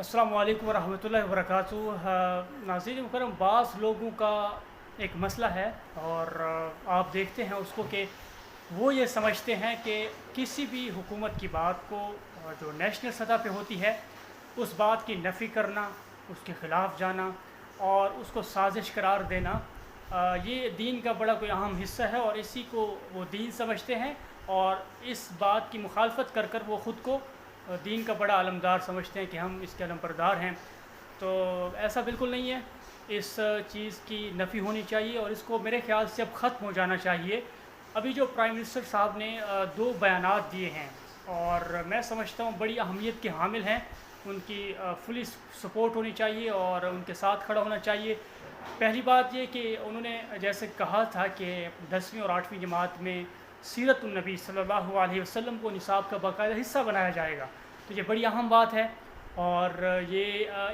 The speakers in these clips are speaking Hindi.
अस्सलामु अलैकुम वरहमतुल्लाहि वबरकातुहू। नाज़रीन मुकर्रम, बाज़ लोगों का एक मसला है और आप देखते हैं उसको कि वो ये समझते हैं कि किसी भी हुकूमत की बात को जो नेशनल सतह पे होती है उस बात की नफ़ी करना, उसके ख़िलाफ़ जाना और उसको साजिश करार देना, ये दीन का बड़ा कोई अहम हिस्सा है और इसी को वो दीन समझते हैं। और इस बात की मुखालफत कर कर वो ख़ुद को दीन का बड़ा अलमदार समझते हैं कि हम इसके अलमबरदार हैं। तो ऐसा बिल्कुल नहीं है। इस चीज़ की नफ़ी होनी चाहिए और इसको मेरे ख़्याल से अब ख़त्म हो जाना चाहिए। अभी जो प्राइम मिनिस्टर साहब ने दो बयानात दिए हैं और मैं समझता हूँ बड़ी अहमियत के हामिल हैं। उनकी फुली सपोर्ट होनी चाहिए और उनके साथ खड़ा होना चाहिए। पहली बात ये कि उन्होंने जैसे कहा था कि 10वीं और 8वीं जमात में सीरतुन्नबी सल्लल्लाहु अलैहि वसल्लम को निसाब का बाकायदा हिस्सा बनाया जाएगा। तो ये बड़ी अहम बात है और ये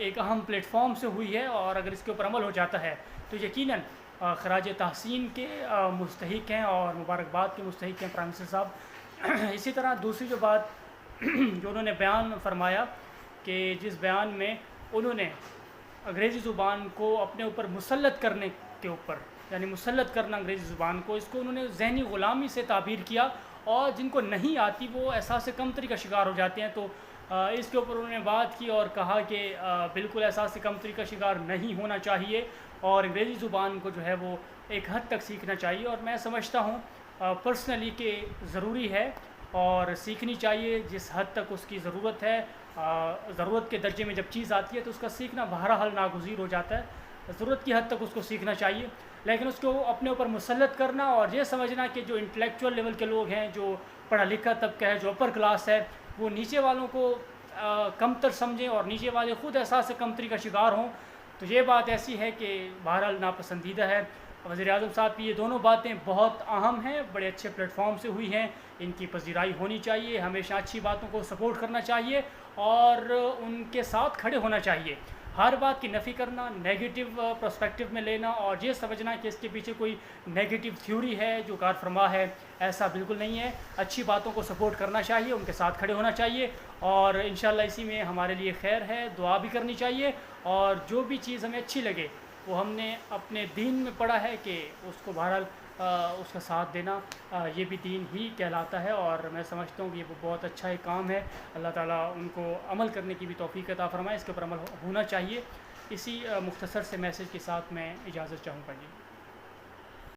एक अहम प्लेटफॉर्म से हुई है और अगर इसके ऊपर अमल हो जाता है तो यकीनन खराज तहसीन के मुस्तहिक हैं और मुबारकबाद के मुस्तहिक हैं प्राइम मिनिस्टर साहब। इसी तरह दूसरी जो बात जो उन्होंने बयान फरमाया कि जिस बयान में उन्होंने अंग्रेज़ी ज़ुबान को अपने ऊपर मुसल्लत करने के ऊपर, यानी मुसल्लत करना अंग्रेज़ी ज़ुबान को, इसको उन्होंने ज़हनी ग़ुलामी से ताबीर किया और जिनको नहीं आती वो एहसास कमतरी का शिकार हो जाते हैं। तो इसके ऊपर उन्होंने बात की और कहा कि बिल्कुल एहसास कमतरी का शिकार नहीं होना चाहिए और अंग्रेज़ी ज़ुबान को जो है वो एक हद तक सीखना चाहिए। और मैं समझता हूँ पर्सनली कि ज़रूरी है और सीखनी चाहिए जिस हद तक उसकी ज़रूरत है। ज़रूरत के दर्जे में जब चीज़ आती है तो उसका सीखना बहरहाल नागुज़ीर हो जाता है। ज़रूरत की हद तक उसको सीखना चाहिए, लेकिन उसको अपने ऊपर मुसल्लत करना और ये समझना कि जो इंटेलेक्चुअल लेवल के लोग हैं, जो पढ़ा लिखा तबका है, जो अपर क्लास है, वो नीचे वालों को कमतर समझें और नीचे वाले ख़ुद एहसास कमतरी का शिकार हों, तो ये बात ऐसी है कि बहरहाल नापसंदीदा है। वज़ीर-ए-आज़म साहब की ये दोनों बातें बहुत अहम हैं, बड़े अच्छे प्लेटफॉर्म से हुई हैं, इनकी पज़ीराई होनी चाहिए। हमेशा अच्छी बातों को सपोर्ट करना चाहिए और उनके साथ खड़े होना चाहिए। हर बात की नफ़ी करना, नेगेटिव पर्सपेक्टिव में लेना और ये समझना कि इसके पीछे कोई नेगेटिव थ्योरी है जो कार फरमा है, ऐसा बिल्कुल नहीं है। अच्छी बातों को सपोर्ट करना चाहिए, उनके साथ खड़े होना चाहिए और इंशाअल्लाह इसी में हमारे लिए खैर है। दुआ भी करनी चाहिए और जो भी चीज़ हमें अच्छी लगे वो हमने अपने दीन में पढ़ा है कि उसको बहरहाल उसका साथ देना ये भी दीन ही कहलाता है और मैं समझता हूँ कि ये बहुत अच्छा एक काम है। अल्लाह ताला उनको अमल करने की भी तौफ़ीक़ अता फ़रमाए, इसके ऊपर अमल होना चाहिए। इसी मुख्तसर से मैसेज के साथ मैं इजाज़त चाहूँगा जी।